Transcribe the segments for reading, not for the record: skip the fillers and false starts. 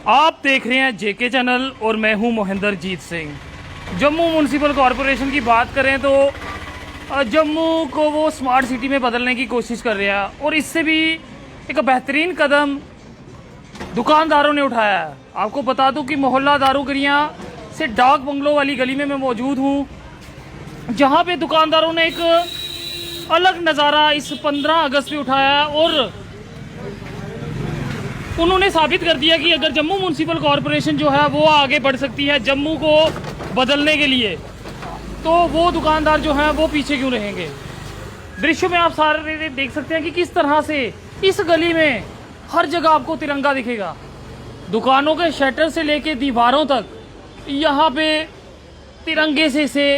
आप देख रहे हैं जेके चैनल और मैं हूं मोहिंदरजीत सिंह। जम्मू म्यूनसिपल कॉरपोरेशन की बात करें तो जम्मू को वो स्मार्ट सिटी में बदलने की कोशिश कर रहा है और इससे भी एक बेहतरीन कदम दुकानदारों ने उठाया है। आपको बता दूं कि मोहल्ला दारूगरिया से डाक बंगलों वाली गली में मैं मौजूद हूं, जहां पे दुकानदारों ने एक अलग नज़ारा इस 15 अगस्त पे उठाया है और उन्होंने साबित कर दिया कि अगर जम्मू म्यूनसिपल कॉरपोरेशन जो है वो आगे बढ़ सकती है जम्मू को बदलने के लिए, तो वो दुकानदार जो हैं वो पीछे क्यों रहेंगे। दृश्य में आप सारे देख सकते हैं कि किस तरह से इस गली में हर जगह आपको तिरंगा दिखेगा। दुकानों के शटर से लेके दीवारों तक यहाँ पे तिरंगे से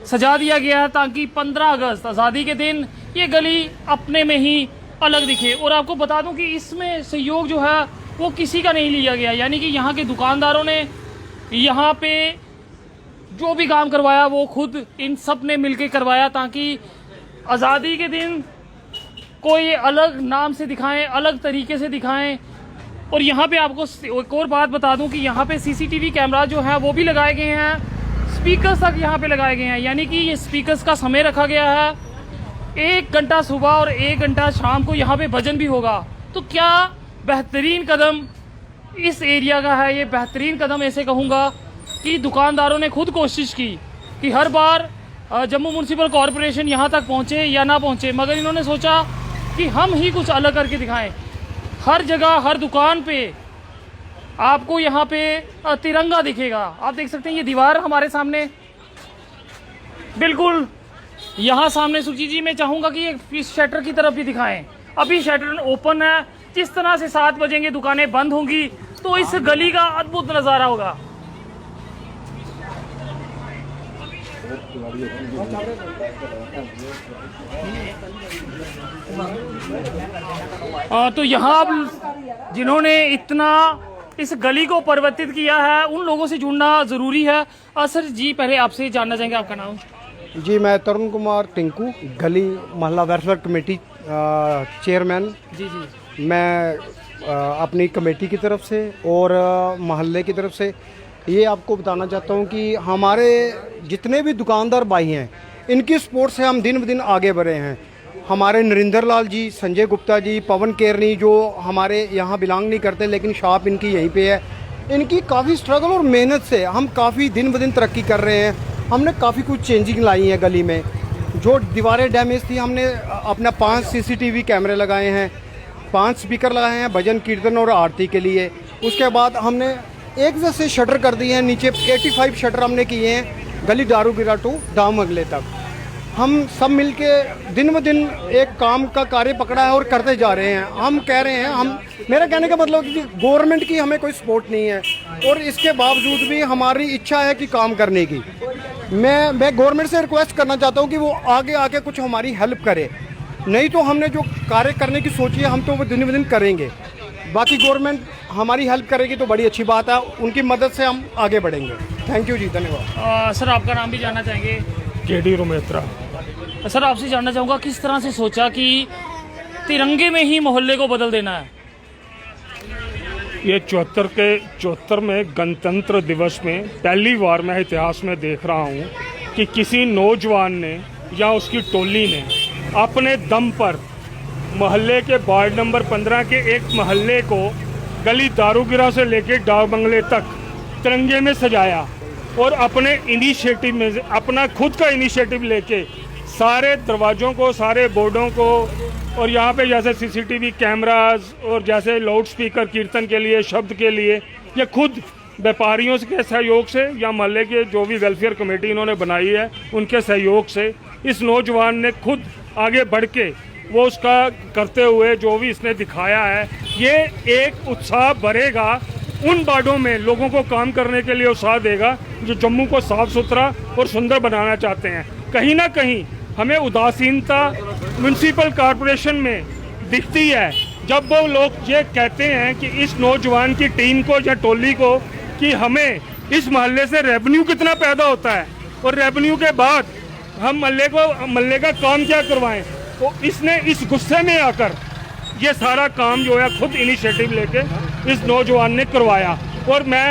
सजा दिया गया है ताकि 15 अगस्त आज़ादी के दिन ये गली अपने में ही अलग दिखे। और आपको बता दूं कि इसमें सहयोग जो है वो किसी का नहीं लिया गया, यानी कि यहाँ के दुकानदारों ने यहाँ पे जो भी काम करवाया वो खुद इन सब ने मिलकर करवाया ताकि आज़ादी के दिन कोई अलग नाम से दिखाएं, अलग तरीके से दिखाएं। और यहाँ पे आपको एक और बात बता दूं कि यहाँ पे सीसीटीवी कैमरा जो है वो भी लगाए गए हैं, स्पीकर्स तक यहाँ पे लगाए गए हैं, यानी कि ये स्पीकर्स का समय रखा गया है। 1 घंटा सुबह और 1 घंटा शाम को यहाँ पे भजन भी होगा। तो क्या बेहतरीन कदम इस एरिया का है। ये बेहतरीन कदम ऐसे कहूँगा कि दुकानदारों ने खुद कोशिश की कि हर बार जम्मू म्यूनसिपल कॉरपोरेशन यहाँ तक पहुँचे या ना पहुँचे, मगर इन्होंने सोचा कि हम ही कुछ अलग करके दिखाएं। हर जगह हर दुकान पे आपको यहाँ पे तिरंगा दिखेगा। आप देख सकते हैं ये दीवार हमारे सामने बिल्कुल यहाँ सामने। सुची जी मैं चाहूँगा कि इस शटर की तरफ भी दिखाएं। अभी शटर ओपन है, जिस तरह से 7 बजेंगे दुकानें बंद होंगी तो इस गली का अद्भुत नज़ारा होगा। तो यहाँ अब जिन्होंने इतना इस गली को परिवर्तित किया है उन लोगों से जुड़ना ज़रूरी है। सर जी पहले आपसे जानना चाहेंगे आपका नाम। जी मैं तरुण कुमार टिंकू, गली मोहल्ला वेलफेयर कमेटी चेयरमैन। जी मैं अपनी कमेटी की तरफ से और मोहल्ले की तरफ से ये आपको बताना चाहता हूँ कि हमारे जितने भी दुकानदार भाई हैं इनकी सपोर्ट से हम दिन ब दिन आगे बढ़े हैं। हमारे नरेंद्र लाल जी, संजय गुप्ता जी, पवन केरनी जो हमारे यहाँ बिलोंग नहीं करते लेकिन शॉप इनकी यहीं पे है, इनकी काफ़ी स्ट्रगल और मेहनत से हम काफ़ी दिन ब दिन तरक्की कर रहे हैं। हमने काफ़ी कुछ चेंजिंग लाई है गली में। जो दीवारें डैमेज थी हमने अपना 5 सीसीटीवी कैमरे लगाए हैं, 5 स्पीकर लगाए हैं भजन कीर्तन और आरती के लिए। उसके बाद हमने एक जैसे शटर कर दिए हैं, नीचे 85 शटर हमने किए हैं गली दारूगिरा टू दामंगले तक। हम सब मिलके दिन ब दिन एक काम का कार्य पकड़ा है और करते जा रहे हैं। हम कह रहे हैं, हम मेरा कहने का मतलब कि गवर्नमेंट की हमें कोई सपोर्ट नहीं है और इसके बावजूद भी हमारी इच्छा है कि काम करने की। मैं गवर्नमेंट से रिक्वेस्ट करना चाहता हूँ कि वो आगे आके कुछ हमारी हेल्प करे, नहीं तो हमने जो कार्य करने की सोची है हम तो वो दिन ब दिन करेंगे। बाकी गवर्नमेंट हमारी हेल्प करेगी तो बड़ी अच्छी बात है, उनकी मदद से हम आगे बढ़ेंगे। थैंक यू जी, धन्यवाद। सर आपका नाम भी जानना चाहेंगे। केडी रोमेत्रा। सर आपसे जानना चाहूँगा किस तरह से सोचा कि तिरंगे में ही मोहल्ले को बदल देना है। ये 74वें गणतंत्र दिवस में पहली बार मैं इतिहास में देख रहा हूँ कि किसी नौजवान ने या उसकी टोली ने अपने दम पर मोहल्ले के वार्ड नंबर 15 के एक मोहल्ले को गली दारूगिरा से लेकर डाक बंगले तक तिरंगे में सजाया और अपने इनिशिएटिव में अपना खुद का इनिशिएटिव लेके सारे दरवाज़ों को, सारे बोर्डों को और यहाँ पे जैसे सीसीटीवी कैमरास और जैसे लाउड स्पीकर कीर्तन के लिए, शब्द के लिए, ये खुद व्यापारियों के सहयोग से या मोहल्ले के जो भी वेलफेयर कमेटी इन्होंने बनाई है उनके सहयोग से इस नौजवान ने खुद आगे बढ़ के वो उसका करते हुए जो भी इसने दिखाया है, ये एक उत्साह भरेगा उन वार्डों में, लोगों को काम करने के लिए उत्साह देगा जो जम्मू को साफ सुथरा और सुंदर बनाना चाहते हैं। कहीं ना कहीं हमें उदासीनता म्यूनसिपल कॉरपोरेशन में दिखती है जब वो लोग ये कहते हैं कि इस नौजवान की टीम को या टोली को कि हमें इस मोहल्ले से रेवेन्यू कितना पैदा होता है और रेवेन्यू के बाद हम मोहल्ले का काम क्या करवाएं। तो इसने इस गुस्से में आकर ये सारा काम जो है खुद इनिशिएटिव लेके इस नौजवान ने करवाया। और मैं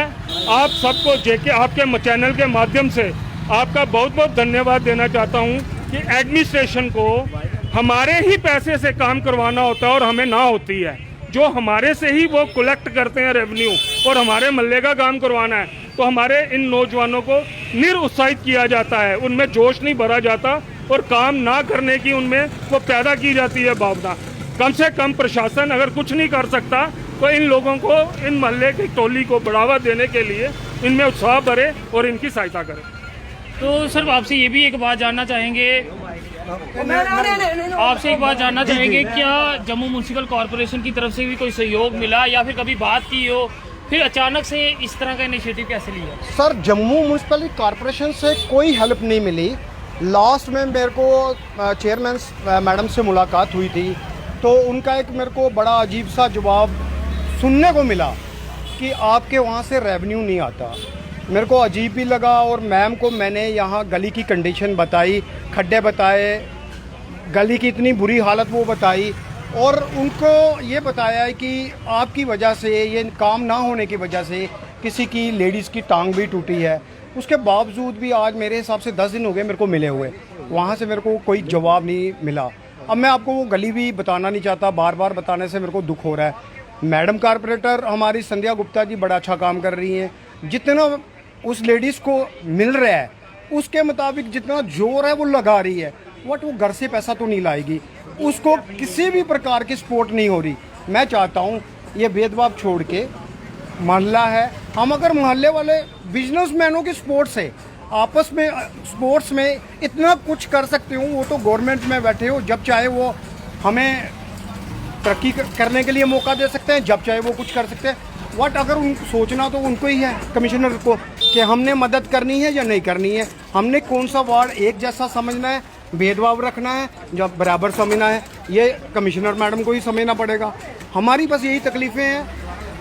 आप सबको जेके आपके चैनल के माध्यम से आपका बहुत बहुत धन्यवाद देना चाहता हूं कि एडमिनिस्ट्रेशन को हमारे ही पैसे से काम करवाना होता है और हमें ना होती है, जो हमारे से ही वो कलेक्ट करते हैं रेवेन्यू और हमारे मल्ले का काम करवाना है, तो हमारे इन नौजवानों को निरुत्साहित किया जाता है, उनमें जोश नहीं भरा जाता और काम ना करने की उनमें वो पैदा की जाती है भावना। कम से कम प्रशासन अगर कुछ नहीं कर सकता तो इन लोगों को, इन मोहल्ले की टोली को बढ़ावा देने के लिए इनमें उत्साह भरे और इनकी सहायता करे। तो सर आपसे ये भी एक बात जानना चाहेंगे, क्या जम्मू म्यूनसिपल कॉरपोरेशन की तरफ से भी कोई सहयोग मिला या फिर कभी बात की हो, फिर अचानक से इस तरह का इनिशिएटिव कैसे लिया? सर जम्मू म्यूनसिपल कॉरपोरेशन से कोई हेल्प नहीं मिली। लास्ट में मेरे को चेयरमैन मैडम से मुलाकात हुई थी, तो उनका एक मेरे को बड़ा अजीब सा जवाब सुनने को मिला कि आपके वहाँ से रेवेन्यू नहीं आता। मेरे को अजीब भी लगा और मैम को मैंने यहाँ गली की कंडीशन बताई, खड्डे बताए, गली की इतनी बुरी हालत वो बताई और उनको ये बताया है कि आपकी वजह से, ये काम ना होने की वजह से किसी की लेडीज़ की टांग भी टूटी है। उसके बावजूद भी आज मेरे हिसाब से 10 दिन हो गए मेरे को मिले हुए, वहाँ से मेरे को कोई जवाब नहीं मिला। अब मैं आपको वो गली भी बताना नहीं चाहता, बार बार बताने से मेरे को दुख हो रहा है। मैडम कारपोरेटर हमारी संध्या गुप्ता जी बड़ा अच्छा काम कर रही हैं, जितना उस लेडीज़ को मिल रहा है उसके मुताबिक जितना जोर है वो लगा रही है, बट वो घर से पैसा तो नहीं लाएगी, उसको किसी भी प्रकार की सपोर्ट नहीं हो रही। मैं चाहता हूँ ये भेदभाव छोड़ के, मोहल्ला है, हम अगर मोहल्ले वाले बिजनेसमैनों की सपोर्ट से आपस में स्पोर्ट्स में इतना कुछ कर सकते हो, वो तो गवर्नमेंट में बैठे हो, जब चाहे वो हमें तरक्की करने के लिए मौका दे सकते हैं, जब चाहे वो कुछ कर सकते हैं। वट अगर उनको सोचना तो उनको ही है, कमिश्नर को, कि हमने मदद करनी है या नहीं करनी है, हमने कौन सा वार्ड एक जैसा समझना है, भेदभाव रखना है, जब बराबर समझना है, ये कमिश्नर मैडम को ही समझना पड़ेगा। हमारी बस यही तकलीफ़ें हैं।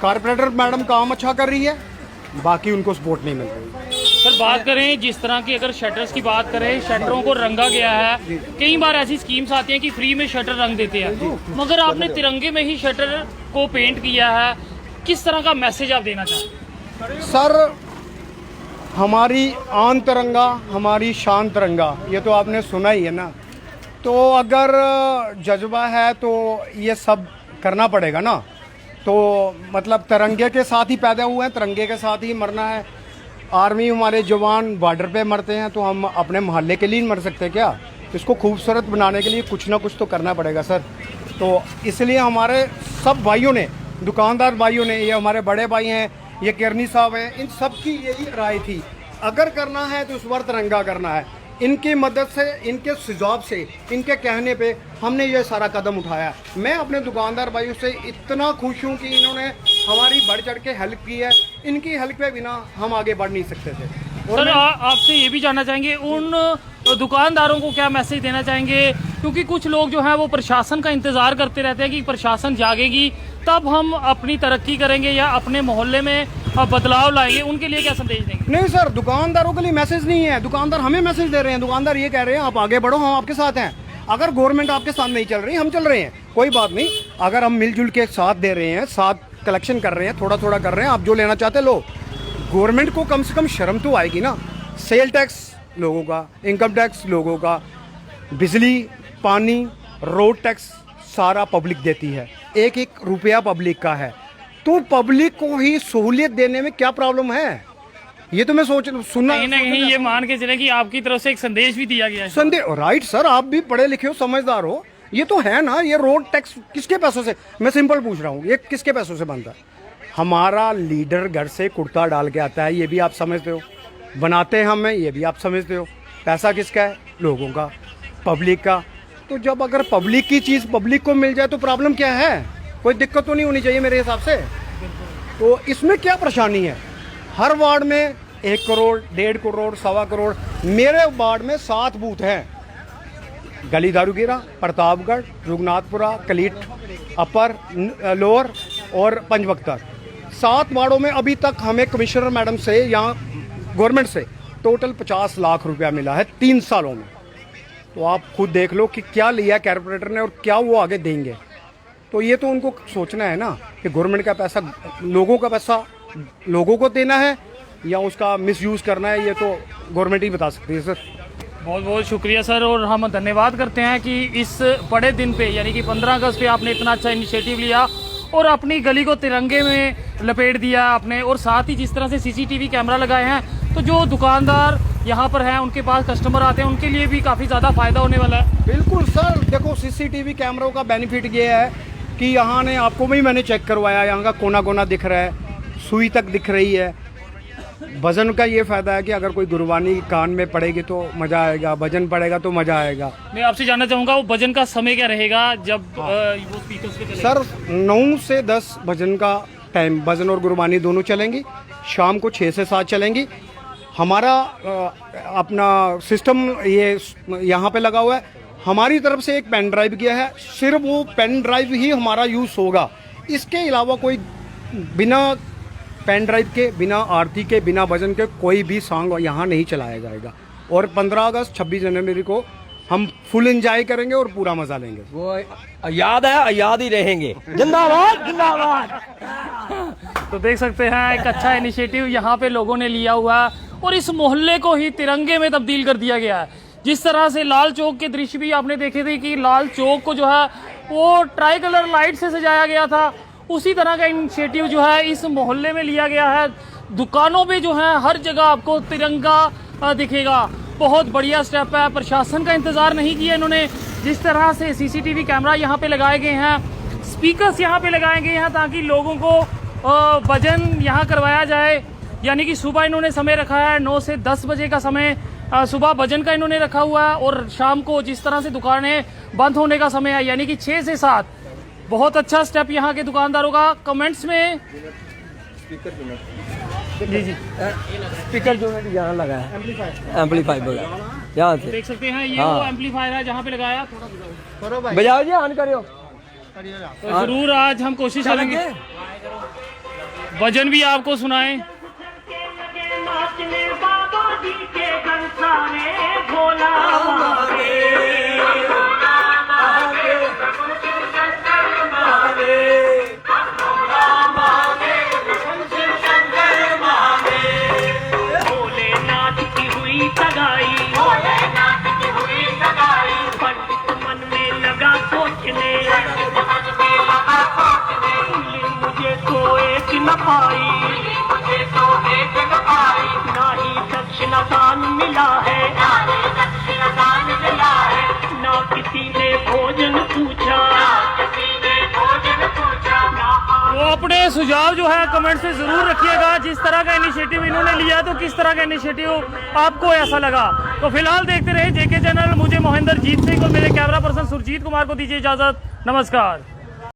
कारपोरेटर मैडम काम अच्छा कर रही है, बाकी उनको सपोर्ट नहीं मिल रही। सर बात करें जिस तरह की, अगर शटर्स की बात करें, शटरों को रंगा गया है, कई बार ऐसी स्कीम्स आती हैं कि फ्री में शटर रंग देते हैं, मगर आपने तिरंगे में ही शटर को पेंट किया है, किस तरह का मैसेज आप देना चाहते हैं? सर हमारी आन तिरंगा, हमारी शान तिरंगा, ये तो आपने सुना ही है ना। तो अगर जज्बा है तो ये सब करना पड़ेगा ना। तो मतलब तिरंगे के साथ ही पैदा हुए हैं, तिरंगे के साथ ही मरना है। आर्मी हमारे जवान बॉर्डर पे मरते हैं, तो हम अपने मोहल्ले के लिए नहीं मर सकते क्या? इसको खूबसूरत बनाने के लिए कुछ ना कुछ तो करना पड़ेगा सर। तो इसलिए हमारे सब भाइयों ने, दुकानदार भाइयों ने, ये हमारे बड़े भाई हैं, ये केरनी साहब हैं, इन सब की यही राय थी, अगर करना है तो इस बार तिरंगा करना है। इनकी मदद से, इनके सुझाव से, इनके कहने पे हमने ये सारा कदम उठाया। मैं अपने दुकानदार भाइयों से इतना खुश हूँ कि इन्होंने हमारी बढ़ चढ़ के हेल्प की है। इनकी हेल्प के बिना हम आगे बढ़ नहीं सकते थे। सर आपसे ये भी जानना चाहेंगे, उन दुकानदारों को क्या मैसेज देना चाहेंगे, क्योंकि कुछ लोग जो हैं वो प्रशासन का इंतज़ार करते रहते हैं कि प्रशासन जागेगी तब हम अपनी तरक्की करेंगे या अपने मोहल्ले में बदलाव लाएंगे, उनके लिए क्या संदेश देंगे? नहीं सर, दुकानदारों के लिए मैसेज नहीं है, दुकानदार हमें मैसेज दे रहे हैं। दुकानदार ये कह रहे हैं आप आगे बढ़ो, हम आपके साथ हैं। अगर गवर्नमेंट आपके साथ नहीं चल रही, हम चल रहे हैं, कोई बात नहीं। अगर हम मिलजुल के साथ दे रहे हैं, साथ कलेक्शन कर रहे हैं, थोड़ा थोड़ा कर रहे हैं, आप जो लेना चाहते लो। गवर्नमेंट को कम से कम शर्म तो आएगी ना। सेल टैक्स लोगों का, इनकम टैक्स लोगों का, बिजली, पानी, रोड टैक्स सारा पब्लिक देती है, एक एक रुपया पब्लिक का है। तो पब्लिक को ही सहूलियत देने में क्या प्रॉब्लम है? ये तो मैं सुनना कहीं ना कहीं ये मान के चले कि आपकी तरफ से एक संदेश भी दिया गया है। संदेश, राइट सर, आप भी पढ़े लिखे हो, समझदार हो, ये तो है ना। ये रोड टैक्स किसके पैसों से, मैं सिंपल पूछ रहा हूँ, ये किसके पैसों से बनता है? हमारा लीडर घर से कुर्ता डाल के आता है, ये भी आप समझते हो। बनाते हैं हमें, ये भी आप समझते हो। पैसा किसका है? लोगों का, पब्लिक का। तो जब अगर पब्लिक की चीज़ पब्लिक को मिल जाए तो प्रॉब्लम क्या है? कोई दिक्कत तो नहीं होनी चाहिए मेरे हिसाब से। तो इसमें क्या परेशानी है? हर वार्ड में 1 करोड़, 1.5 करोड़, 1.25 करोड़। मेरे वार्ड में 7 बूथ हैं, गली दारूगिरा, प्रतापगढ़, रघुनाथपुरा, कलीट, अपर, लोअर और पंचबख्तर। 7 वार्डों में अभी तक हमें कमिश्नर मैडम से, यहाँ गवर्नमेंट से टोटल 50 लाख रुपया मिला है 3 सालों में। तो आप खुद देख लो कि क्या लिया कॉर्पोरेटर ने और क्या वो आगे देंगे। तो ये तो उनको सोचना है ना कि गवर्नमेंट का पैसा लोगों को देना है या उसका मिसयूज़ करना है, ये तो गवर्नमेंट ही बता सकती है सर। बहुत बहुत शुक्रिया सर, और हम धन्यवाद करते हैं कि इस बड़े दिन पे यानी कि 15 अगस्त पे आपने इतना अच्छा इनिशिएटिव लिया और अपनी गली को तिरंगे में लपेट दिया आपने, और साथ ही जिस तरह से सीसीटीवी कैमरा लगाए हैं तो जो दुकानदार यहाँ पर हैं उनके पास कस्टमर आते हैं उनके लिए भी काफ़ी ज़्यादा फ़ायदा होने वाला है। बिल्कुल सर, देखो सीसीटीवी कैमरों का बेनिफिट ये है कि यहाँ ने आपको भी मैंने चेक करवाया, यहाँ का कोना कोना दिख रहा है, सुई तक दिख रही है। वजन का ये फायदा है कि अगर कोई गुरबानी कान में पड़ेगी तो मज़ा आएगा, वजन पड़ेगा तो मज़ा आएगा। मैं आपसे जानना चाहूँगा वो भजन का समय क्या रहेगा जब वो स्पीकर्स पे चलेगा? सर 9 से 10 भजन का टाइम, भजन और गुरबानी दोनों चलेंगी। शाम को 6 से 7 चलेंगी। हमारा अपना सिस्टम ये यहाँ पे लगा हुआ है। हमारी तरफ से एक पेन ड्राइव गया है, सिर्फ वो पेन ड्राइव ही हमारा यूज़ होगा। इसके अलावा कोई बिना पेन ड्राइव के, बिना आरती के, बिना भजन के कोई भी सॉन्ग यहाँ नहीं चलाया जाएगा। और 15 अगस्त 26 जनवरी को हम फुल एंजॉय करेंगे और पूरा मजा लेंगे। वो याद है, याद ही रहेंगे। जिंदाबाद जिंदाबाद। तो देख सकते हैं एक अच्छा इनिशिएटिव यहाँ पे लोगों ने लिया हुआ है और इस मोहल्ले को ही तिरंगे में तब्दील कर दिया गया है। जिस तरह से लाल चौक के दृश्य भी आपने देखे थे कि लाल चौक को जो है वो ट्राई कलर लाइट से सजाया गया था, उसी तरह का इनिशिएटिव जो है इस मोहल्ले में लिया गया है। दुकानों पे जो है हर जगह आपको तिरंगा दिखेगा। बहुत बढ़िया स्टेप है। प्रशासन का इंतजार नहीं किया इन्होंने। जिस तरह से सीसीटीवी कैमरा यहाँ पे लगाए गए हैं, स्पीकर्स यहाँ पे लगाए गए हैं ताकि लोगों को भजन यहाँ करवाया जाए। यानी कि सुबह इन्होंने समय रखा है 9 से 10 बजे का समय सुबह भजन का इन्होंने रखा हुआ है, और शाम को जिस तरह से दुकानें बंद होने का समय है यानी कि 6 से 7। बहुत अच्छा स्टेप यहाँ के दुकानदारों का। कमेंट्स में जी जी स्पीकर जो है यहाँ लगा है, एम्पलीफाई यहाँ से देख सकते हैं ये वो एम्पलीफायर है जहाँ पे लगाया। बजाओ जी, ऑन करो। तो जरूर आज हम कोशिश करेंगे भजन भी आपको सुनाएं। मुझे तो एक न पाई, ना ही दक्षिणा दान मिला है, ना किसी ने भोजन पूछा, तो अपने सुझाव जो है कमेंट से जरूर रखिएगा। जिस तरह का इनिशिएटिव इन्होंने लिया तो किस तरह का इनिशिएटिव आपको ऐसा लगा। तो फिलहाल देखते रहे जेके चैनल। मुझे मोहिंदर जीत सिंह और मेरे कैमरा पर्सन सुरजीत कुमार को दीजिए इजाजत। नमस्कार।